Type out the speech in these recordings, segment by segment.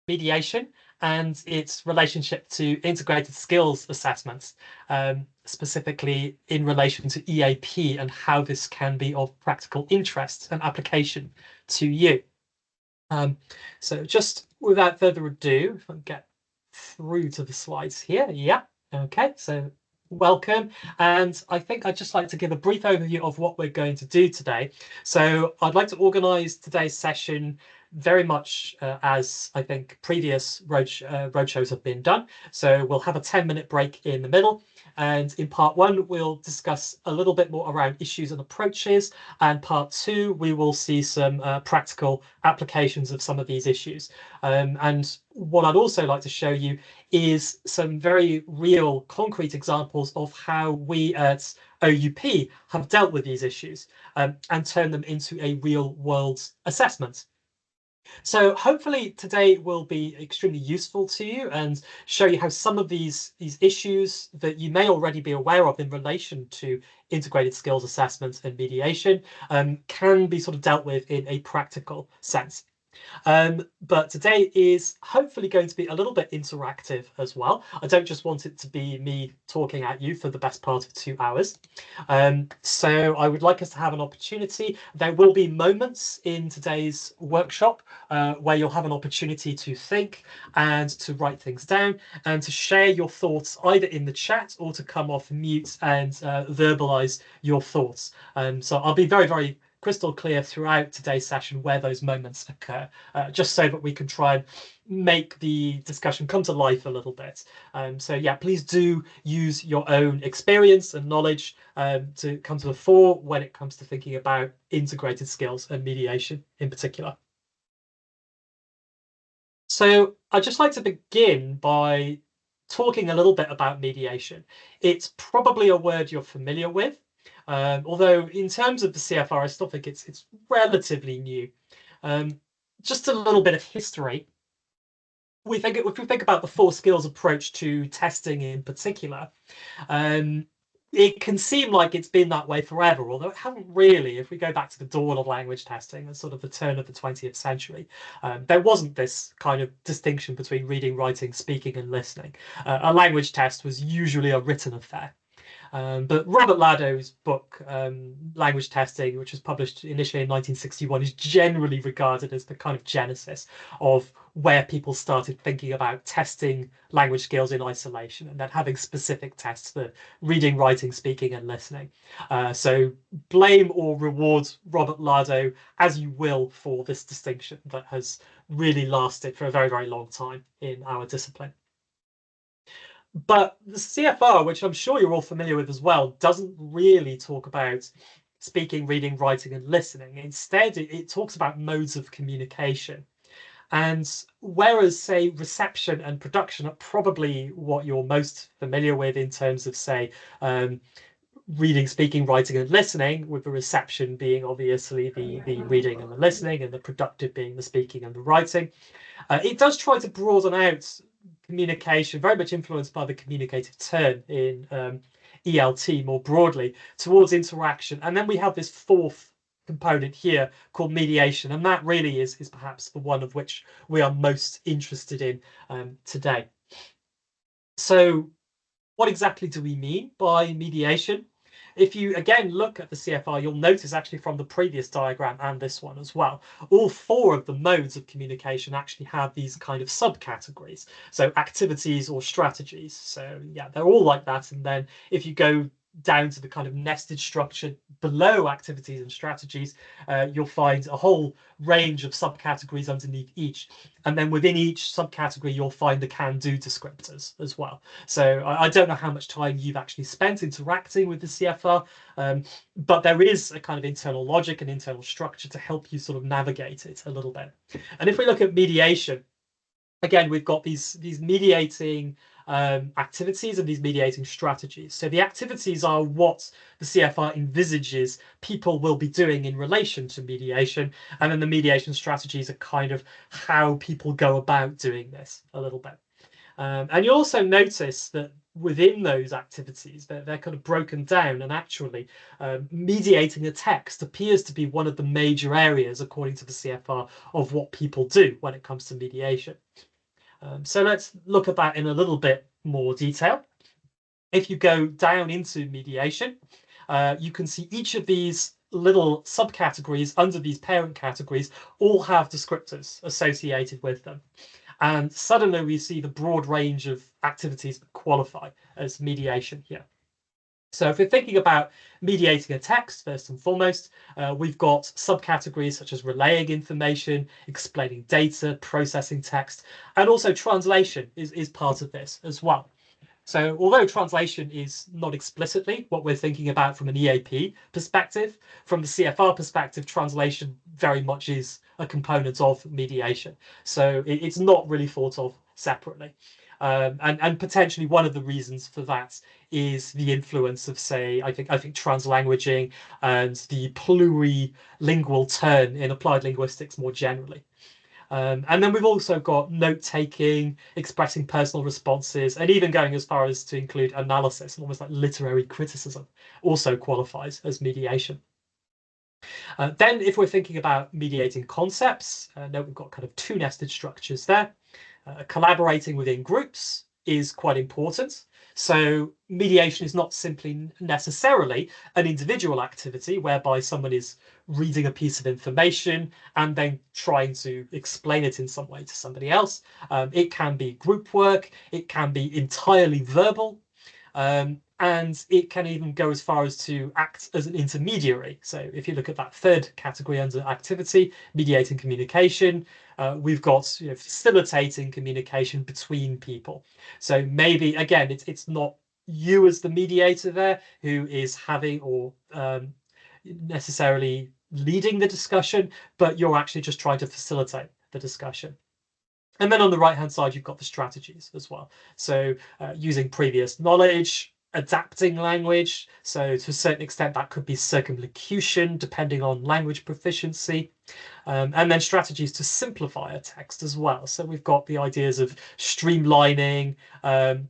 mediation and its relationship to integrated skills assessments, specifically in relation to EAP and how this can be of practical interest and application to you. So just without further ado, if I can get through to the slides here. Yeah, okay, so welcome. And I think I'd just like to give a brief overview of what we're going to do today. So I'd like to organize today's session very much as I think previous roadshows have been done. So we'll have a 10-minute break in the middle. And in part one, we'll discuss a little bit more around issues and approaches. And part two, we will see some practical applications of some of these issues. And what I'd also like to show you is some very real concrete examples of how we at OUP have dealt with these issues and turned them into a real world assessment. So hopefully today will be extremely useful to you and show you how some of these issues that you may already be aware of in relation to integrated skills assessments and mediation can be sort of dealt with in a practical sense. But today is hopefully going to be a little bit interactive as well. I don't just want it to be me talking at you for the best part of 2 hours. So I would like us to have an opportunity. There will be moments in today's workshop where you'll have an opportunity to think and to write things down and to share your thoughts either in the chat or to come off mute and verbalize your thoughts. So I'll be very, very crystal clear throughout today's session where those moments occur, just so that we can try and make the discussion come to life a little bit. So yeah, please do use your own experience and knowledge to come to the fore when it comes to thinking about integrated skills and mediation in particular. So I'd just like to begin by talking a little bit about mediation. It's probably a word you're familiar with. Although in terms of the CFR, I still think it's relatively new. Just a little bit of history. If we think about the 4 skills approach to testing in particular, it can seem like it's been that way forever, although it hasn't really. If we go back to the dawn of language testing, at sort of the turn of the 20th century, there wasn't this kind of distinction between reading, writing, speaking, and listening. A language test was usually a written affair. But Robert Lado's book, Language Testing, which was published initially in 1961, is generally regarded as the kind of genesis of where people started thinking about testing language skills in isolation and then having specific tests for reading, writing, speaking, and listening. So blame or reward Robert Lado as you will for this distinction that has really lasted for a very, very long time in our discipline. But the CFR, which I'm sure you're all familiar with as well, doesn't really talk about speaking, reading, writing, and listening. Instead, it talks about modes of communication. And whereas, say, reception and production are probably what you're most familiar with in terms of, say, reading, speaking, writing, and listening, with the reception being obviously the reading and the listening, and the productive being the speaking and the writing. It does try to broaden out communication, very much influenced by the communicative turn in ELT more broadly, towards interaction. And then we have this 4th component here called mediation, and that really is perhaps the one of which we are most interested in today. So what exactly do we mean by mediation? If you again look at the CFR, you'll notice actually from the previous diagram and this one as well, all 4 of the modes of communication actually have these kind of subcategories. So activities or strategies. So yeah, they're all like that. And then if you go down to the kind of nested structure below activities and strategies, you'll find a whole range of subcategories underneath each. And then within each subcategory, you'll find the can-do descriptors as well. So I don't know how much time you've actually spent interacting with the CFR, but there is a kind of internal logic and internal structure to help you sort of navigate it a little bit. And if we look at mediation, again, we've got these mediating activities and these mediating strategies. So the activities are what the CFR envisages people will be doing in relation to mediation, and then the mediation strategies are kind of how people go about doing this a little bit. And you'll also notice that within those activities, they're kind of broken down, and actually mediating a text appears to be one of the major areas, according to the CFR, of what people do when it comes to mediation. So let's look at that in a little bit more detail. If you go down into mediation, you can see each of these little subcategories under these parent categories all have descriptors associated with them. And suddenly we see the broad range of activities that qualify as mediation here. So if we're thinking about mediating a text, first and foremost, we've got subcategories such as relaying information, explaining data, processing text, and also translation is part of this as well. So although translation is not explicitly what we're thinking about from an EAP perspective, from the CFR perspective, translation very much is a component of mediation. So it's not really thought of separately. And potentially one of the reasons for that is the influence of, say, I think translanguaging and the plurilingual turn in applied linguistics more generally. And then we've also got note-taking, expressing personal responses, and even going as far as to include analysis, almost like literary criticism, also qualifies as mediation. Then if we're thinking about mediating concepts, note we've got kind of two nested structures there. Collaborating within groups is quite important. So mediation is not simply necessarily an individual activity whereby someone is reading a piece of information and then trying to explain it in some way to somebody else. It can be group work, it can be entirely verbal, and it can even go as far as to act as an intermediary. So if you look at that third category under activity, mediating communication, we've got facilitating communication between people. So maybe, again, it's not you as the mediator there who is having or necessarily leading the discussion, but you're actually just trying to facilitate the discussion. And then on the right-hand side, you've got the strategies as well. So using previous knowledge, adapting language. So to a certain extent, that could be circumlocution, depending on language proficiency. And then strategies to simplify a text as well. So we've got the ideas of streamlining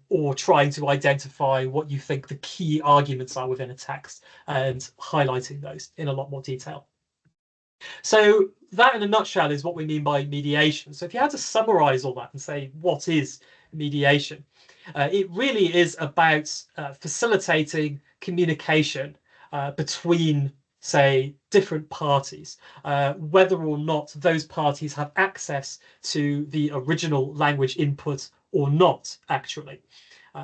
or trying to identify what you think the key arguments are within a text and highlighting those in a lot more detail. So that in a nutshell is what we mean by mediation. So if you had to summarize all that and say, what is mediation? It really is about facilitating communication between, say, different parties, whether or not those parties have access to the original language input or not, actually.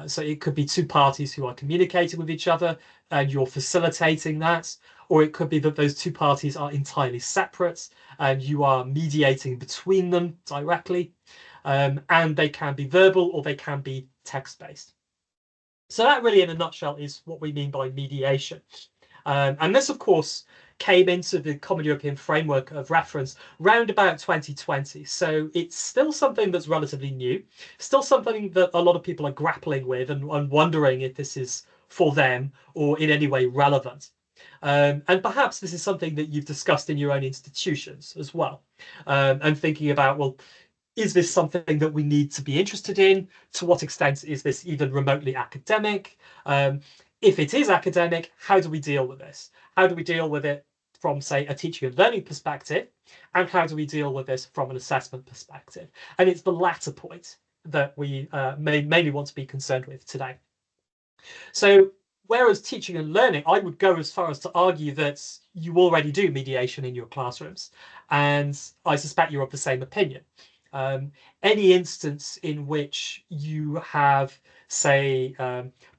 So it could be two parties who are communicating with each other and you're facilitating that, or it could be that those two parties are entirely separate and you are mediating between them directly. And they can be verbal or they can be text-based. So that really, in a nutshell, is what we mean by mediation. And this, of course, came into the Common European Framework of Reference round about 2020. So it's still something that's relatively new, still something that a lot of people are grappling with and wondering if this is for them or in any way relevant. And perhaps this is something that you've discussed in your own institutions as well, and thinking about, well, is this something that we need to be interested in? To what extent is this even remotely academic? If it is academic, how do we deal with this? How do we deal with it from, say, a teaching and learning perspective? And how do we deal with this from an assessment perspective? And it's the latter point that we mainly want to be concerned with today. So whereas teaching and learning, I would go as far as to argue that you already do mediation in your classrooms. And I suspect you're of the same opinion. Any instance in which you have, say,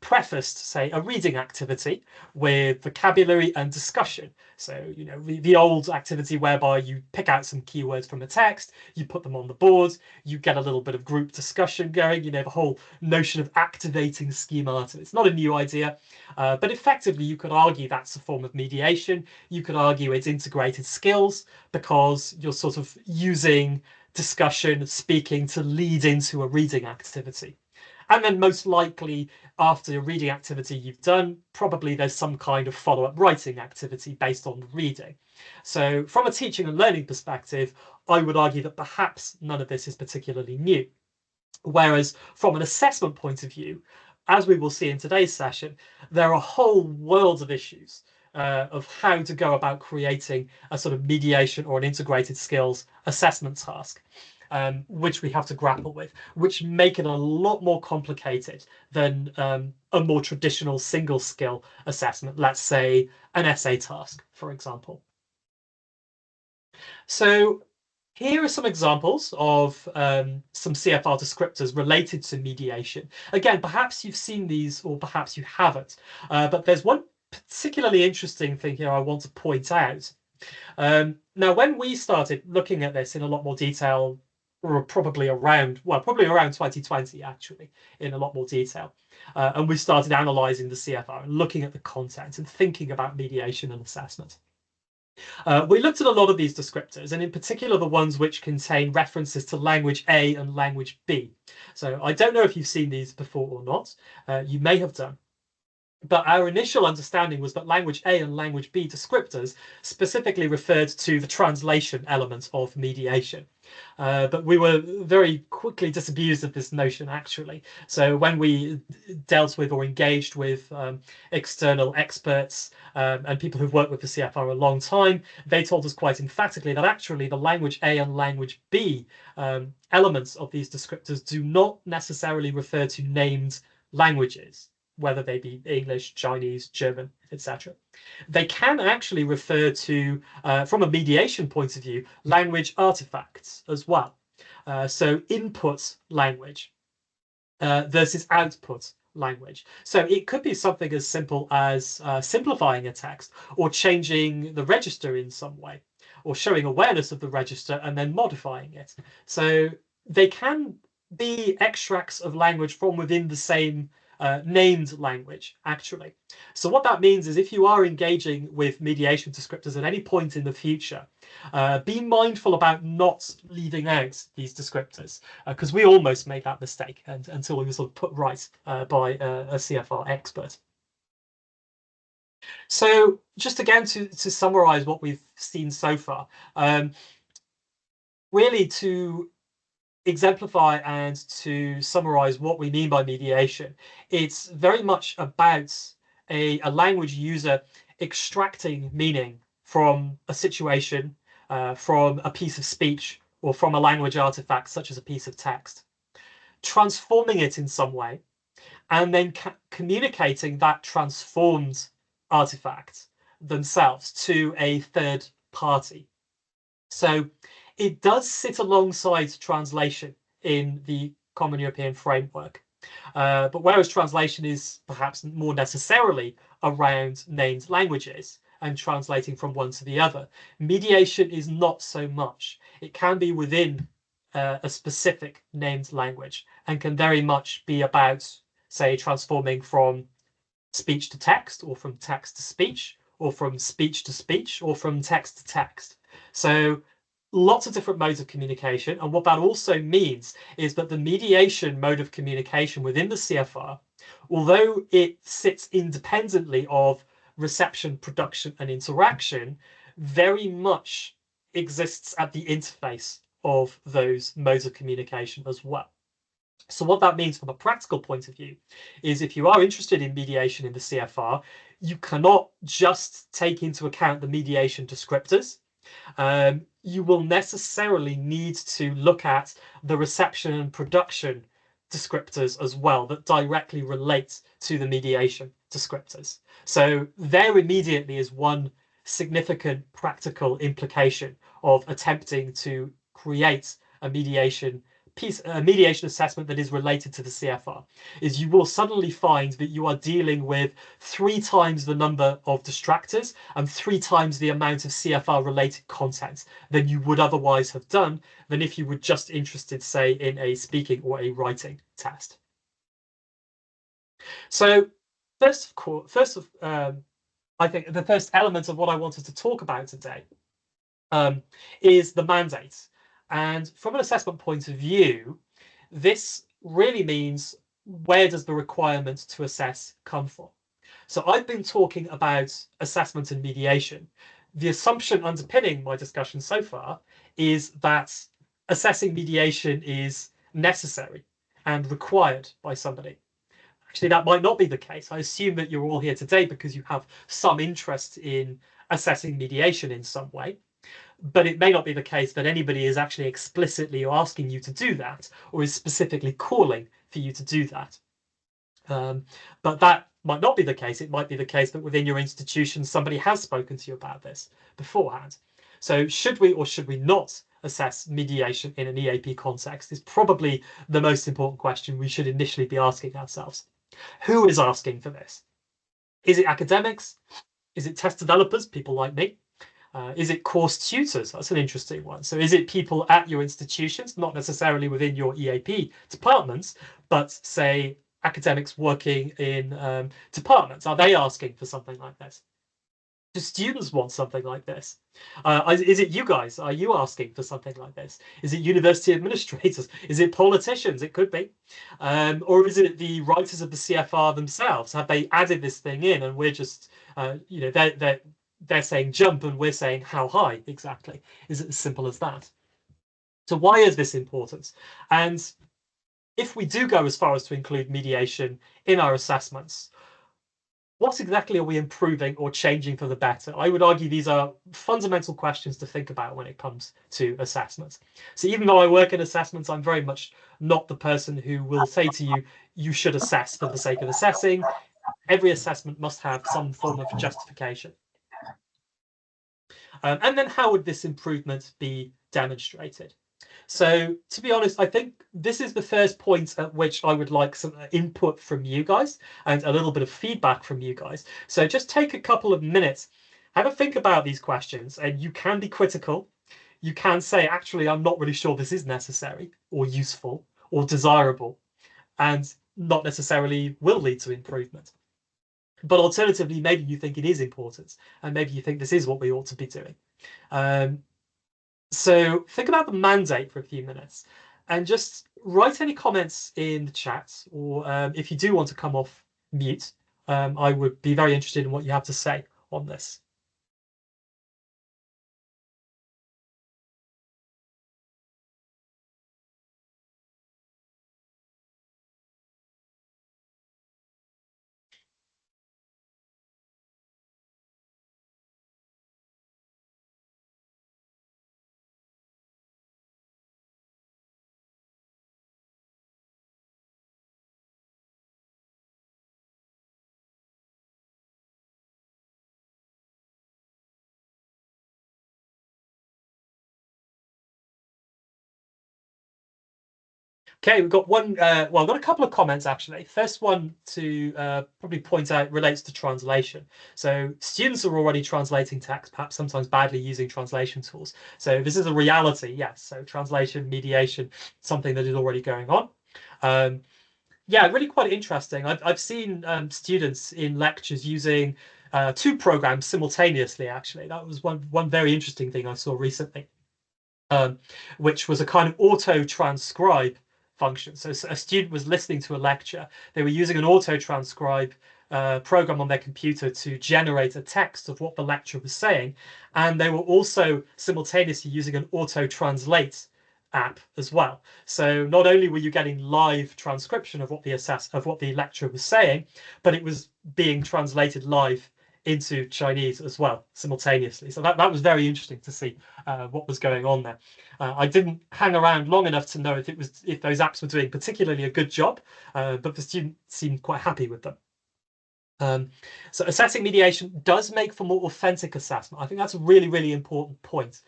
prefaced, say, a reading activity with vocabulary and discussion. So, the old activity whereby you pick out some keywords from a text, you put them on the board, you get a little bit of group discussion going, the whole notion of activating schemata. It's not a new idea, but effectively you could argue that's a form of mediation. You could argue it's integrated skills because you're sort of using discussion, speaking to lead into a reading activity. And then most likely after a reading activity you've done, probably there's some kind of follow-up writing activity based on the reading. So from a teaching and learning perspective, I would argue that perhaps none of this is particularly new. Whereas from an assessment point of view, as we will see in today's session, there are a whole world of issues of how to go about creating a sort of mediation or an integrated skills assessment task. which we have to grapple with, which make it a lot more complicated than a more traditional single skill assessment, let's say an essay task, for example. So here are some examples of some CFR descriptors related to mediation. Again, perhaps you've seen these or perhaps you haven't, but there's one particularly interesting thing here I want to point out. Now, when we started looking at this in a lot more detail, or probably around 2020, actually, in a lot more detail, and we started analysing the CFR and looking at the content and thinking about mediation and assessment. We looked at a lot of these descriptors, and in particular the ones which contain references to language A and language B. So I don't know if you've seen these before or not. You may have done. But our initial understanding was that language A and language B descriptors specifically referred to the translation element of mediation. But we were very quickly disabused of this notion, actually. So when we dealt with or engaged with external experts and people who've worked with the CFR a long time, they told us quite emphatically that actually the language A and language B elements of these descriptors do not necessarily refer to named languages, whether they be English, Chinese, German, etc. They can actually refer to, from a mediation point of view, language artifacts as well. So input language versus output language. So it could be something as simple as simplifying a text or changing the register in some way, or showing awareness of the register and then modifying it. So they can be extracts of language from within the same named language, actually. So what that means is if you are engaging with mediation descriptors at any point in the future, be mindful about not leaving out these descriptors, because we almost made that mistake until we were sort of put right by a CFR expert. So just again to summarize what we've seen so far, really to exemplify and to summarize what we mean by mediation, it's very much about a language user extracting meaning from a situation, from a piece of speech, or from a language artifact such as a piece of text, transforming it in some way, and then communicating that transformed artifact themselves to a third party. So it does sit alongside translation in the Common European Framework. But whereas translation is perhaps more necessarily around named languages and translating from one to the other, mediation is not so much. It can be within a specific named language and can very much be about, say, transforming from speech to text, or from text to speech, or from speech to speech, or from text to text. So lots of different modes of communication. And what that also means is that the mediation mode of communication within the CFR, although it sits independently of reception, production, and interaction, very much exists at the interface of those modes of communication as well. So what that means from a practical point of view is if you are interested in mediation in the CFR, you cannot just take into account the mediation descriptors. You will necessarily need to look at the reception and production descriptors as well that directly relate to the mediation descriptors. So there immediately is one significant practical implication of attempting to create a mediation assessment that is related to the CFR, is you will suddenly find that you are dealing with 3 times the number of distractors and 3 times the amount of CFR related content than you would otherwise have done than if you were just interested, say, in a speaking or a writing test. So I think the first element of what I wanted to talk about today is the mandate. And from an assessment point of view, this really means, where does the requirement to assess come from? So I've been talking about assessment and mediation. The assumption underpinning my discussion so far is that assessing mediation is necessary and required by somebody. Actually, that might not be the case. I assume that you're all here today because you have some interest in assessing mediation in some way. but it may not be the case that anybody is actually explicitly asking you to do that or is specifically calling for you to do that. But that might not be the case. It might be the case that within your institution, somebody has spoken to you about this beforehand. So should we or should we not assess mediation in an EAP context is probably the most important question we should initially be asking ourselves. Who is asking for this? Is it academics? Is it test developers, people like me? Is it course tutors? That's an interesting one. So is it people at your institutions, not necessarily within your EAP departments, but say academics working in departments? Are they asking for something like this? Do students want something like this? Is it you guys? Are you asking for something like this? Is it university administrators? Is it politicians? It could be. Or is it the writers of the CFR themselves? Have they added this thing in and we're just, they're saying jump and we're saying how high exactly? Is it as simple as that? So why is this important? And if we do go as far as to include mediation in our assessments, what exactly are we improving or changing for the better? I would argue these are fundamental questions to think about when it comes to assessments. So even though I work in assessments, I'm very much not the person who will say to you, you should assess for the sake of assessing. Every assessment must have some form of justification. And then how would this improvement be demonstrated? So to be honest, I think this is the first point at which I would like some input from you guys and a little bit of feedback from you guys. So just take a couple of minutes, have a think about these questions, and you can be critical. You can say, actually, I'm not really sure this is necessary or useful or desirable, and not necessarily will lead to improvement. But alternatively, maybe you think it is important, and maybe you think this is what we ought to be doing. So think about the mandate for a few minutes and just write any comments in the chat, or if you do want to come off mute, I would be very interested in what you have to say on this. Okay, we've got one, well, I've got a couple of comments actually. First one to probably point out relates to translation. So students are already translating text, perhaps sometimes badly using translation tools. So this is a reality, yes. So translation, mediation, something that is already going on. Yeah, really quite interesting. I've seen students in lectures using two programs simultaneously, actually. That was one very interesting thing I saw recently, which was a kind of auto-transcribe function. So a student was listening to a lecture. They were using an auto-transcribe program on their computer to generate a text of what the lecturer was saying. And they were also simultaneously using an auto-translate app as well. So not only were you getting live transcription of what the lecturer was saying, but it was being translated live into Chinese as well simultaneously. So that was very interesting to see what was going on there. I didn't hang around long enough to know if those apps were doing particularly a good job, but the student seemed quite happy with them. So assessing mediation does make for more authentic assessment. I think that's a really, really important point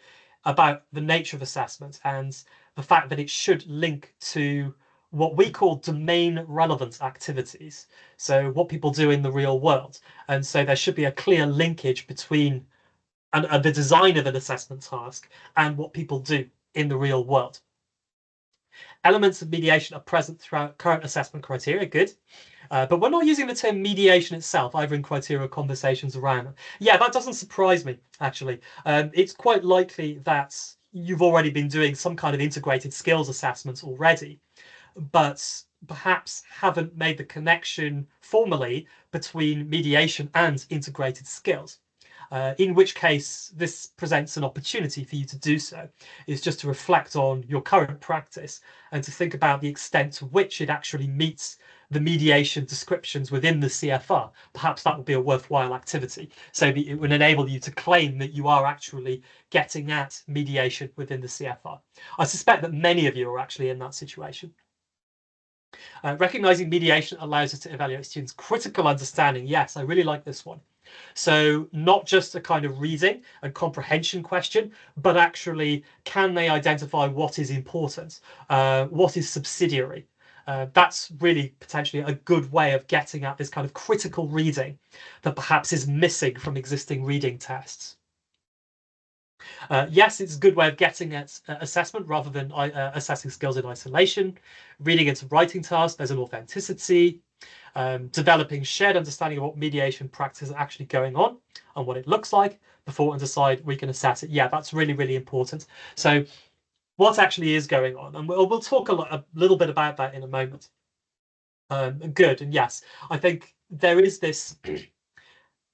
about the nature of assessment and the fact that it should link to what we call domain relevant activities. So what people do in the real world. And so there should be a clear linkage between the design of an assessment task and what people do in the real world. Elements of mediation are present throughout current assessment criteria, good. But we're not using the term mediation itself, either in criteria or conversations around it. Yeah, that doesn't surprise me, actually. It's quite likely that you've already been doing some kind of integrated skills assessments already, but perhaps haven't made the connection formally between mediation and integrated skills. In which case, this presents an opportunity for you to do so, is just to reflect on your current practice and to think about the extent to which it actually meets the mediation descriptions within the CFR, perhaps that would be a worthwhile activity. So it would enable you to claim that you are actually getting at mediation within the CFR. I suspect that many of you are actually in that situation. Recognizing mediation allows us to evaluate students' critical understanding. Yes, I really like this one. So not just a kind of reading and comprehension question, but actually, can they identify what is important, what is subsidiary? That's really potentially a good way of getting at this kind of critical reading that perhaps is missing from existing reading tests. Yes, it's a good way of getting at assessment rather than assessing skills in isolation. Reading into writing tasks, there's an authenticity. Developing shared understanding of what mediation practice is actually going on and what it looks like before and decide we can assess it. Yeah, that's really, really important. So what actually is going on? And we'll talk a little bit about that in a moment. Good. And yes, I think there is this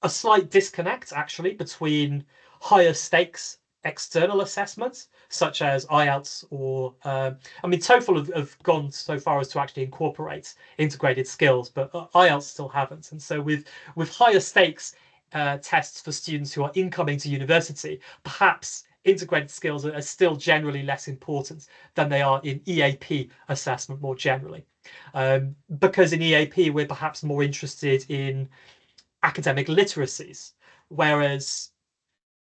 a slight disconnect actually between higher stakes external assessments such as IELTS or I mean TOEFL have gone so far as to actually incorporate integrated skills, but IELTS still haven't. And so with higher stakes tests for students who are incoming to university, perhaps integrated skills are still generally less important than they are in EAP assessment more generally, because in EAP we're perhaps more interested in academic literacies, whereas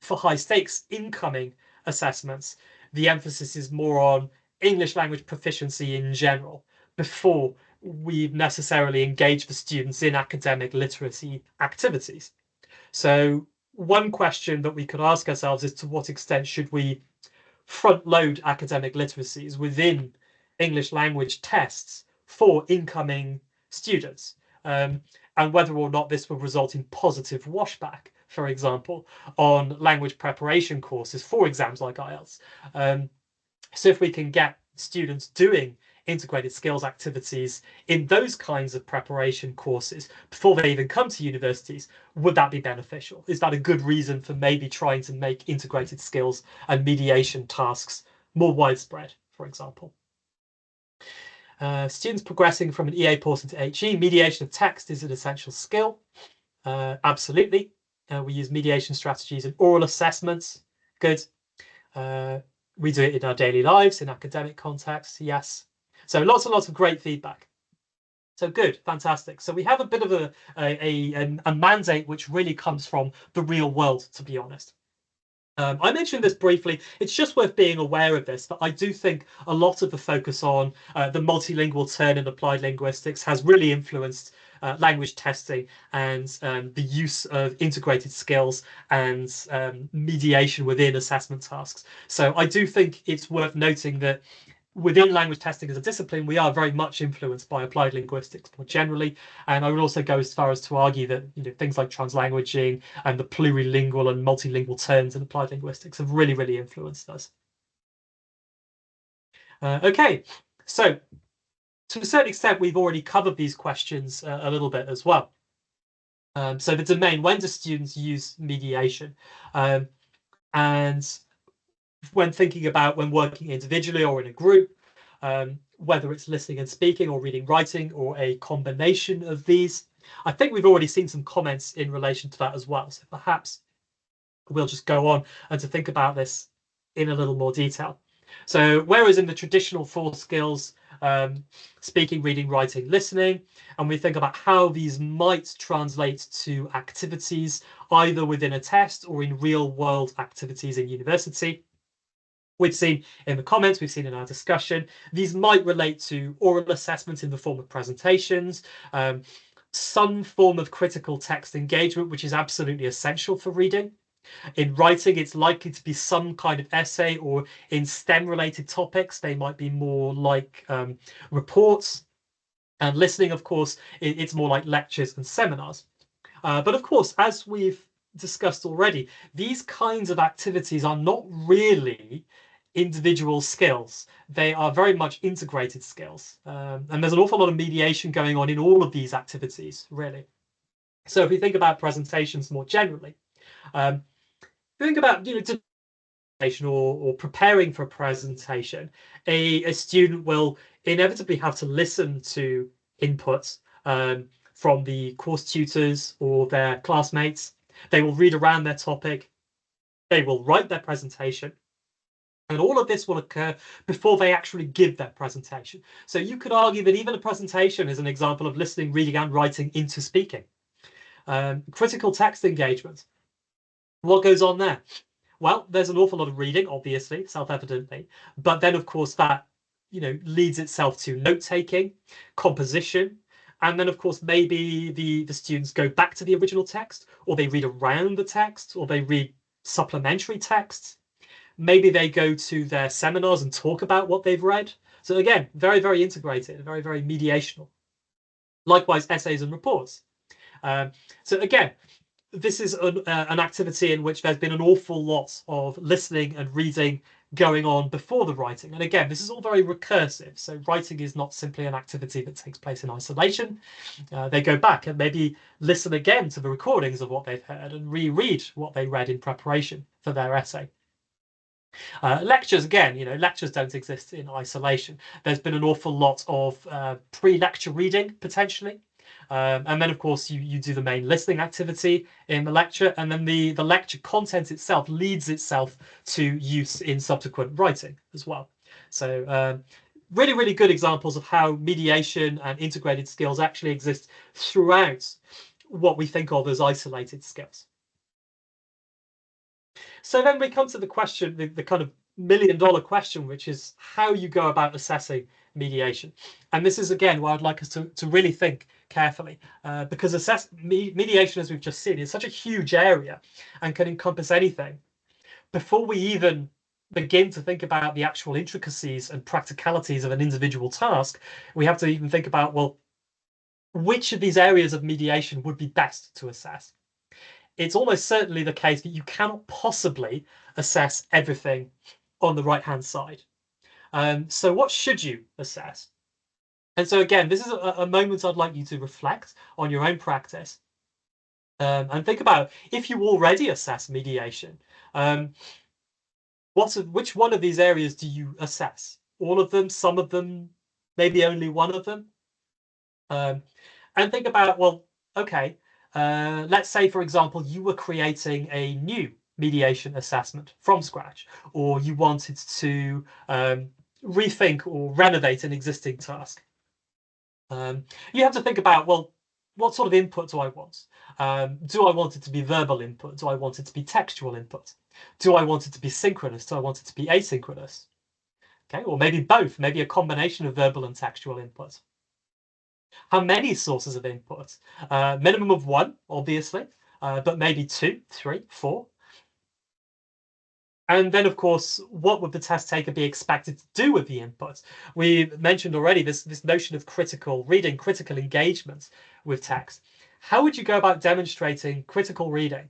for high stakes incoming assessments, the emphasis is more on English language proficiency in general before we've necessarily engaged the students in academic literacy activities. So one question that we could ask ourselves is to what extent should we front load academic literacies within English language tests for incoming students, and whether or not this will result in positive washback, for example, on language preparation courses for exams like IELTS. So if we can get students doing integrated skills activities in those kinds of preparation courses before they even come to universities, would that be beneficial? Is that a good reason for maybe trying to make integrated skills and mediation tasks more widespread, for example? Students progressing from an EA course into HE, mediation of text is an essential skill. Absolutely. We use mediation strategies in oral assessments. Good. We do it in our daily lives, in academic contexts. Yes. So lots and lots of great feedback. So good, fantastic. So we have a bit of a mandate which really comes from the real world, to be honest. I mentioned this briefly. It's just worth being aware of this, that I do think a lot of the focus on the multilingual turn in applied linguistics has really influenced language testing and the use of integrated skills and mediation within assessment tasks. So I do think it's worth noting that within language testing as a discipline, we are very much influenced by applied linguistics more generally. And I would also go as far as to argue that things like translanguaging and the plurilingual and multilingual turns in applied linguistics have really, really influenced us. Okay, so to a certain extent, we've already covered these questions a little bit as well. So the domain, when do students use mediation? And when thinking about when working individually or in a group, whether it's listening and speaking or reading, writing, or a combination of these. I think we've already seen some comments in relation to that as well. So perhaps we'll just go on and to think about this in a little more detail. So whereas in the traditional 4 skills, speaking, reading, writing, listening, and we think about how these might translate to activities either within a test or in real world activities in university. We've seen in the comments, we've seen in our discussion, these might relate to oral assessment in the form of presentations, some form of critical text engagement, which is absolutely essential for reading. In writing, it's likely to be some kind of essay, or in STEM-related topics, they might be more like reports. And listening, of course, it's more like lectures and seminars. But of course, as we've discussed already, these kinds of activities are not really individual skills. They are very much integrated skills. And there's an awful lot of mediation going on in all of these activities, really. So if we think about presentations more generally, think about or preparing for a presentation, a student will inevitably have to listen to inputs from the course tutors or their classmates. They will read around their topic. They will write their presentation. And all of this will occur before they actually give their presentation. So you could argue that even a presentation is an example of listening, reading, and writing into speaking. Critical text engagement. What goes on there? Well, there's an awful lot of reading, obviously, self-evidently, but then of course that leads itself to note-taking, composition, and then of course maybe the students go back to the original text, or they read around the text, or they read supplementary texts. Maybe they go to their seminars and talk about what they've read. So again, very, very integrated, very, very mediational. Likewise, essays and reports. So again, this is an activity in which there's been an awful lot of listening and reading going on before the writing. And again, this is all very recursive. So writing is not simply an activity that takes place in isolation. They go back and maybe listen again to the recordings of what they've heard and reread what they read in preparation for their essay. Lectures, again, lectures don't exist in isolation. There's been an awful lot of pre-lecture reading, potentially. And then, of course, you do the main listening activity in the lecture, and then the lecture content itself leads itself to use in subsequent writing as well. So really, really good examples of how mediation and integrated skills actually exist throughout what we think of as isolated skills. So then we come to the question, the kind of million-dollar question, which is how you go about assessing mediation. And this is, again, where I'd like us to really think carefully, because mediation, as we've just seen, is such a huge area and can encompass anything. Before we even begin to think about the actual intricacies and practicalities of an individual task, we have to even think about, well, which of these areas of mediation would be best to assess? It's almost certainly the case that you cannot possibly assess everything on the right-hand side. So what should you assess? And so again, this is a moment I'd like you to reflect on your own practice and think about, if you already assess mediation, which one of these areas do you assess? All of them, some of them, maybe only one of them? And think about, well, okay, let's say, for example, you were creating a new mediation assessment from scratch, or you wanted to rethink or renovate an existing task. You have to think about, well, what sort of input do I want? Do I want it to be verbal input? Do I want it to be textual input? Do I want it to be synchronous? Do I want it to be asynchronous? Okay, or maybe both, maybe a combination of verbal and textual input. How many sources of input? Minimum of one, obviously, but maybe 2, 3, 4. And then, of course, what would the test taker be expected to do with the input? We mentioned already this notion of critical reading, critical engagement with text. How would you go about demonstrating critical reading?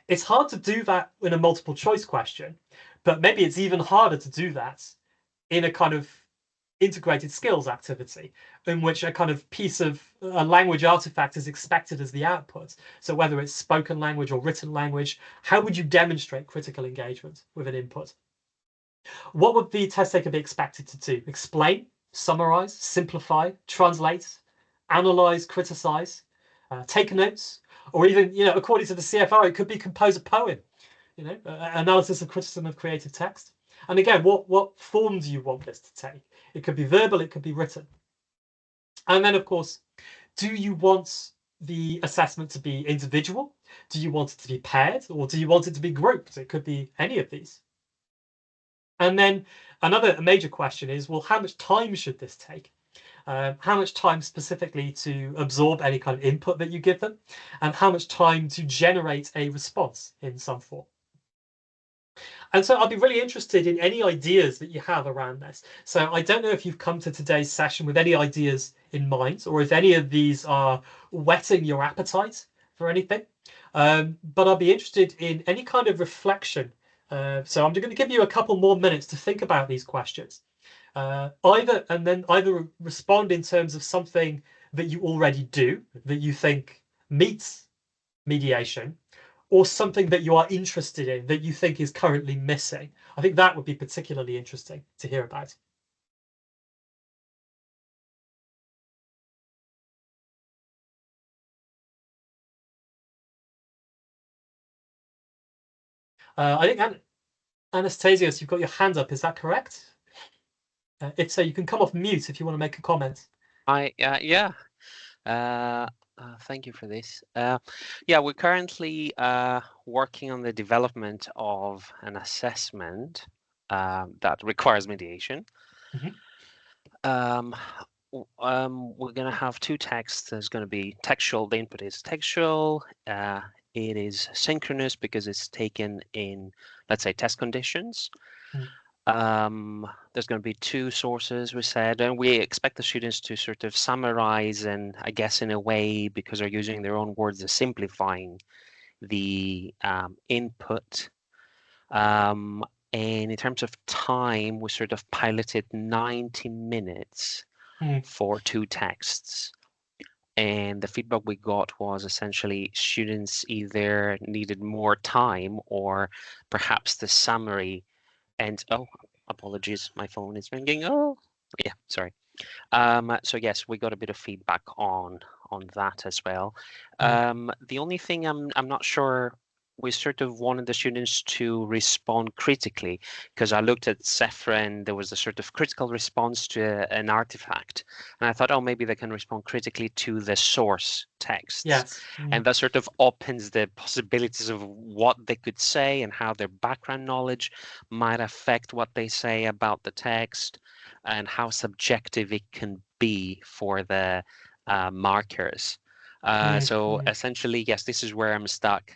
It's hard to do that in a multiple choice question, but maybe it's even harder to do that in a kind of integrated skills activity in which a kind of piece of a language artifact is expected as the output. So whether it's spoken language or written language, how would you demonstrate critical engagement with an input? What would the test taker be expected to do? Explain, summarize, simplify, translate, analyze, criticize, take notes, or even, according to the CFR, it could be compose a poem, analysis and criticism of creative text. And again, what form do you want this to take? It could be verbal, it could be written. And then, of course, do you want the assessment to be individual? Do you want it to be paired, or do you want it to be grouped? It could be any of these. And then another major question is, well, how much time should this take? How much time specifically to absorb any kind of input that you give them? And how much time to generate a response in some form? And so I'll be really interested in any ideas that you have around this. So I don't know if you've come to today's session with any ideas in mind, or if any of these are whetting your appetite for anything. But I'll be interested in any kind of reflection. So I'm going to give you a couple more minutes to think about these questions. Either respond in terms of something that you already do, that you think meets mediation, or something that you are interested in that you think is currently missing. I think that would be particularly interesting to hear about. I think Anastasios, you've got your hand up. Is that correct? If so, you can come off mute if you want to make a comment. Yeah. Thank you for this. Yeah, we're currently working on the development of an assessment that requires mediation. Mhm. We're going to have two texts. There's going to be textual. The input is textual. It is synchronous because it's taken in, let's say, test conditions. There's going to be two sources, we said, and we expect the students to sort of summarize and, I guess, in a way, because they're using their own words, they're simplifying the input. And in terms of time, we sort of piloted 90 minutes for two texts. And the feedback we got was essentially students either needed more time or perhaps the summary. And oh, apologies, my phone is ringing. Oh, yeah, sorry. So yes, we got a bit of feedback on that as well. The only thing I'm not sure, we sort of wanted the students to respond critically, because I looked at CEFR and there was a sort of critical response to an artifact, and I thought, oh, maybe they can respond critically to the source texts. Yes. And that sort of opens the possibilities of what they could say and how their background knowledge might affect what they say about the text, and how subjective it can be for the markers. So essentially, yes, this is where I'm stuck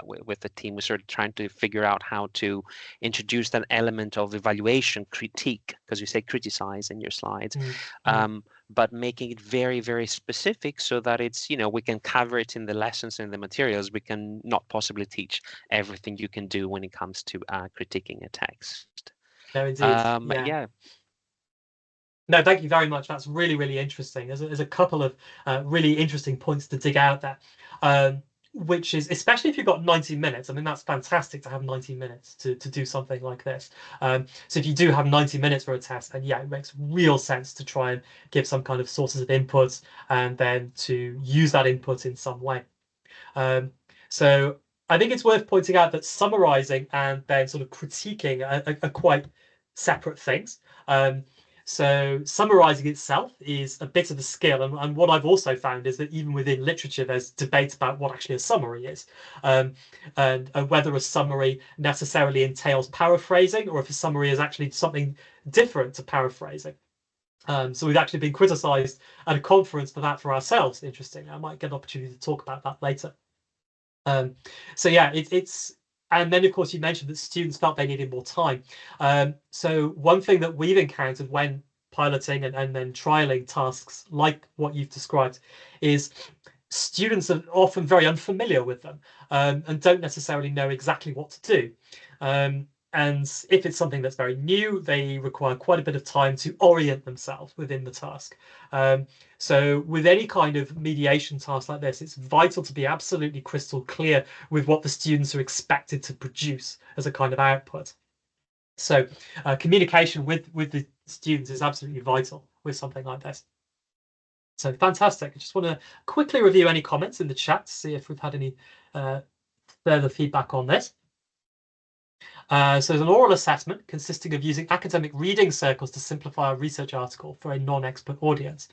with the team. We're sort of trying to figure out how to introduce that element of evaluation critique, because you say criticize in your slides, but making it very, very specific so that it's, we can cover it in the lessons and the materials. We can not possibly teach everything you can do when it comes to critiquing a text. No, indeed. Yeah. No, thank you very much. That's really, really interesting. There's a couple of really interesting points to dig out there, which is, especially if you've got 90 minutes, I mean, that's fantastic to have 90 minutes to do something like this. So if you do have 90 minutes for a test, then yeah, it makes real sense to try and give some kind of sources of input and then to use that input in some way. So I think it's worth pointing out that summarizing and then sort of critiquing are quite separate things. So summarizing itself is a bit of a skill, and what I've also found is that even within literature, there's debate about what actually a summary is, and whether a summary necessarily entails paraphrasing, or if a summary is actually something different to paraphrasing. So we've actually been criticised at a conference for that for ourselves. Interesting. I might get an opportunity to talk about that later. So yeah, it's and then of course you mentioned that students felt they needed more time. So one thing that we've encountered when piloting and then trialing tasks like what you've described is students are often very unfamiliar with them, and don't necessarily know exactly what to do. And if it's something that's very new, they require quite a bit of time to orient themselves within the task. So with any kind of mediation task like this, it's vital to be absolutely crystal clear with what the students are expected to produce as a kind of output. So communication with the students is absolutely vital with something like this. So fantastic. I just want to quickly review any comments in the chat to see if we've had any further feedback on this. So there's an oral assessment consisting of using academic reading circles to simplify a research article for a non-expert audience.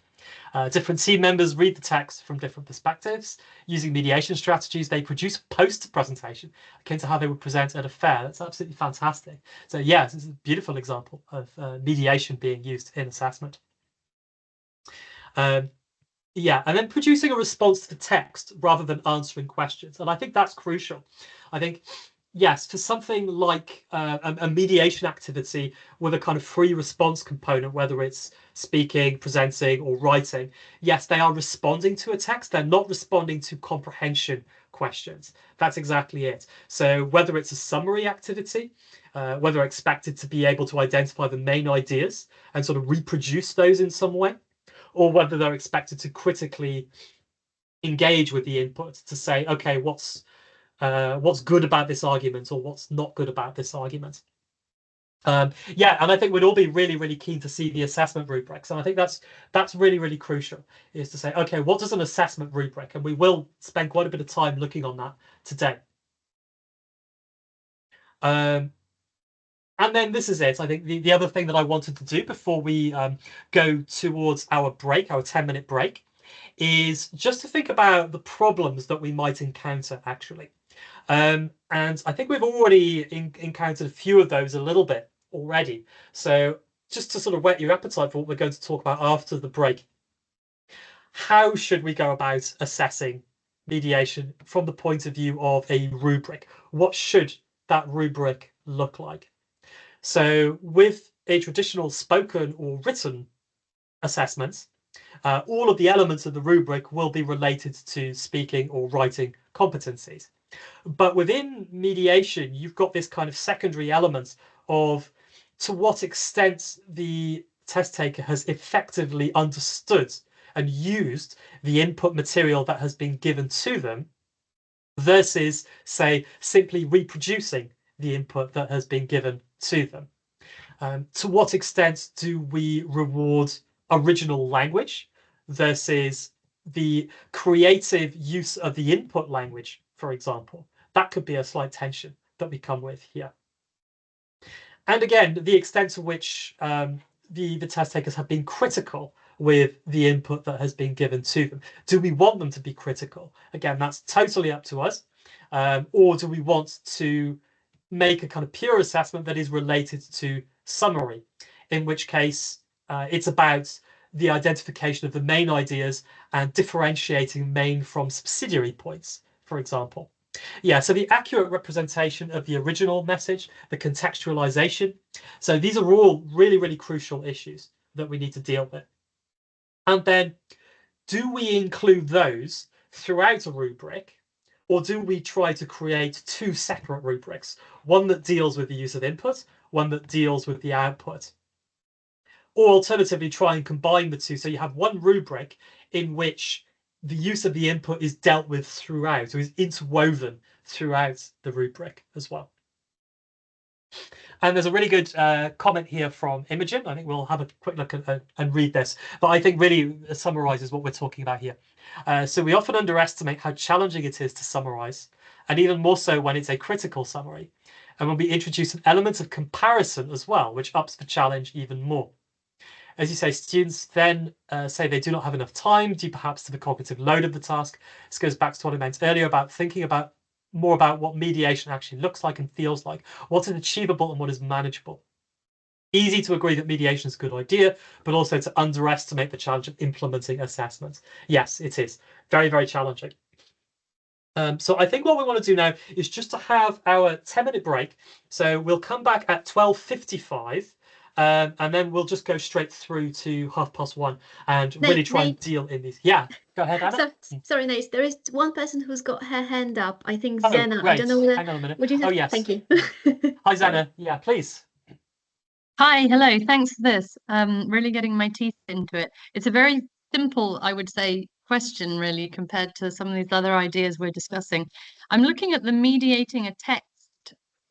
Different team members read the text from different perspectives. Using mediation strategies, they produce a poster presentation akin to how they would present at a fair. That's absolutely fantastic. So yes, this is a beautiful example of mediation being used in assessment. Yeah, and then producing a response to the text rather than answering questions. And I think that's crucial. I think, yes, for something like a mediation activity with a kind of free response component, whether it's speaking, presenting, or writing, yes, they are responding to a text. They're not responding to comprehension questions. That's exactly it. So whether it's a summary activity, whether they're expected to be able to identify the main ideas and sort of reproduce those in some way, or whether they're expected to critically engage with the input to say, okay, what's good about this argument or what's not good about this argument. Yeah, and I think we'd all be really, really keen to see the assessment rubrics, and I think that's really, really crucial, is to say, okay, what does an assessment rubric? And we will spend quite a bit of time looking on that today. And then this is it. I think the other thing that I wanted to do before we go towards our break, our 10-minute break, is just to think about the problems that we might encounter actually. And I think we've already encountered a few of those a little bit already. So just to sort of whet your appetite for what we're going to talk about after the break, how should we go about assessing mediation from the point of view of a rubric? What should that rubric look like? So with a traditional spoken or written assessment, all of the elements of the rubric will be related to speaking or writing competencies. But within mediation, you've got this kind of secondary element of to what extent the test taker has effectively understood and used the input material that has been given to them versus, say, simply reproducing the input that has been given to them. To what extent do we reward original language versus the creative use of the input language, for example? That could be a slight tension that we come with here. And again, the extent to which the test takers have been critical with the input that has been given to them. Do we want them to be critical? Again, that's totally up to us. Or do we want to make a kind of pure assessment that is related to summary, in which case it's about the identification of the main ideas and differentiating main from subsidiary points, for example. Yeah, so the accurate representation of the original message, the contextualization. So these are all really, really crucial issues that we need to deal with. And then do we include those throughout a rubric, or do we try to create two separate rubrics? One that deals with the use of input, one that deals with the output. Or alternatively, try and combine the two so you have one rubric in which the use of the input is dealt with throughout, or is interwoven throughout the rubric as well. And there's a really good comment here from Imogen. I think we'll have a quick look at and read this, but I think really summarizes what we're talking about here. So we often underestimate how challenging it is to summarize, and even more so when it's a critical summary. And when we introduce an element of comparison as well, which ups the challenge even more. As you say, students then say they do not have enough time due perhaps to the cognitive load of the task. This goes back to what I meant earlier about thinking about more about what mediation actually looks like and feels like, what is achievable and what is manageable. Easy to agree that mediation is a good idea, but also to underestimate the challenge of implementing assessments. Yes, it is very, very challenging. So I think what we want to do now is just to have our 10-minute break. So we'll come back at 12:55. And then we'll just go straight through to 1:30 and really try and deal in these. Yeah, go ahead, Anna. Sorry, Nate. There is one person who's got her hand up. I think Oh, Zena. great. I don't know whether. Hang on a minute. Would you Oh, yes. Thank you. Hi, Zena. Yeah, please. Hi, hello. Thanks for this. Really getting my teeth into it. It's a very simple, I would say, question really compared to some of these other ideas we're discussing. I'm looking at the mediating a text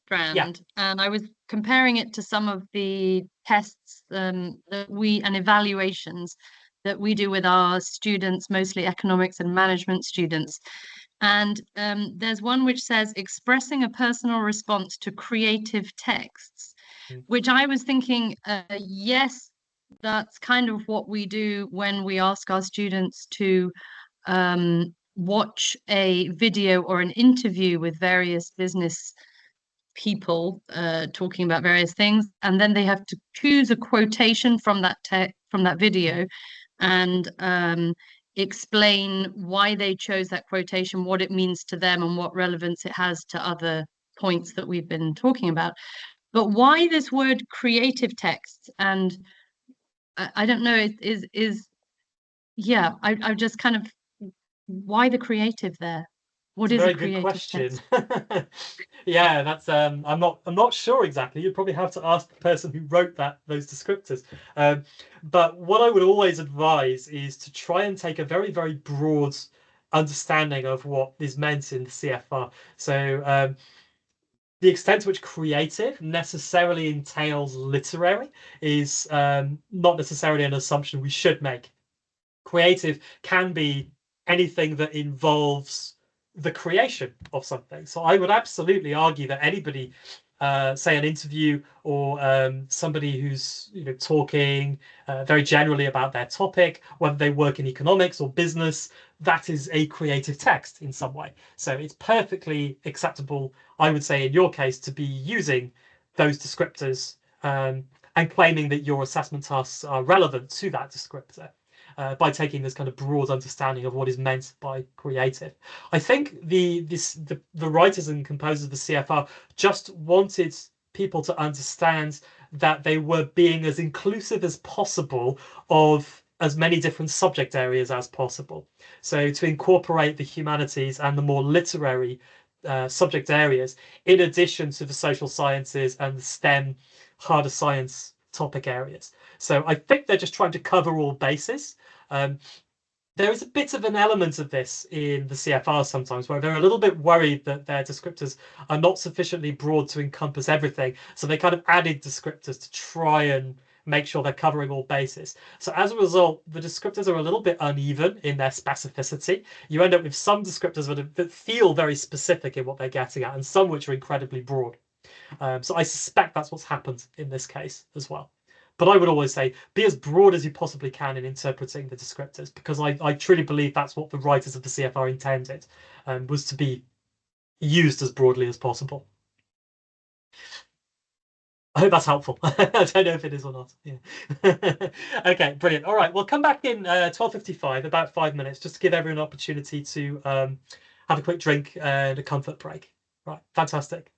strand, and I was comparing it to some of the tests and evaluations that we do with our students, mostly economics and management students. And there's one which says expressing a personal response to creative texts, which I was thinking, yes, that's kind of what we do when we ask our students to watch a video or an interview with various business people talking about various things, and then they have to choose a quotation from that video and explain why they chose that quotation, what it means to them, and what relevance it has to other points that we've been talking about. But why this word creative text? And I don't know, I just kind of, why the creative there? What is a creative question. text? Yeah, that's I'm not sure exactly. You'd probably have to ask the person who wrote those descriptors. But what I would always advise is to try and take a very, very broad understanding of what is meant in the CFR. So the extent to which creative necessarily entails literary is not necessarily an assumption we should make. Creative can be anything that involves the creation of something. So I would absolutely argue that anybody say an interview or somebody who's talking very generally about their topic, whether they work in economics or business, that is a creative text in some way. So it's perfectly acceptable, I would say, in your case, to be using those descriptors and claiming that your assessment tasks are relevant to that descriptor. By taking this kind of broad understanding of what is meant by creative. I think the writers and composers of the CFR just wanted people to understand that they were being as inclusive as possible of as many different subject areas as possible. So to incorporate the humanities and the more literary subject areas, in addition to the social sciences and the STEM harder science topic areas. So I think they're just trying to cover all bases. There is a bit of an element of this in the CFR sometimes, where they're a little bit worried that their descriptors are not sufficiently broad to encompass everything. So they kind of added descriptors to try and make sure they're covering all bases. So as a result, the descriptors are a little bit uneven in their specificity. You end up with some descriptors that feel very specific in what they're getting at, and some which are incredibly broad. So I suspect that's what's happened in this case as well. But I would always say be as broad as you possibly can in interpreting the descriptors, because I truly believe that's what the writers of the CFR intended, was to be used as broadly as possible. I hope that's helpful. I don't know if it is or not. Yeah. Okay, brilliant. All right, we'll come back in 12:55, about 5 minutes, just to give everyone an opportunity to have a quick drink and a comfort break. Right, fantastic.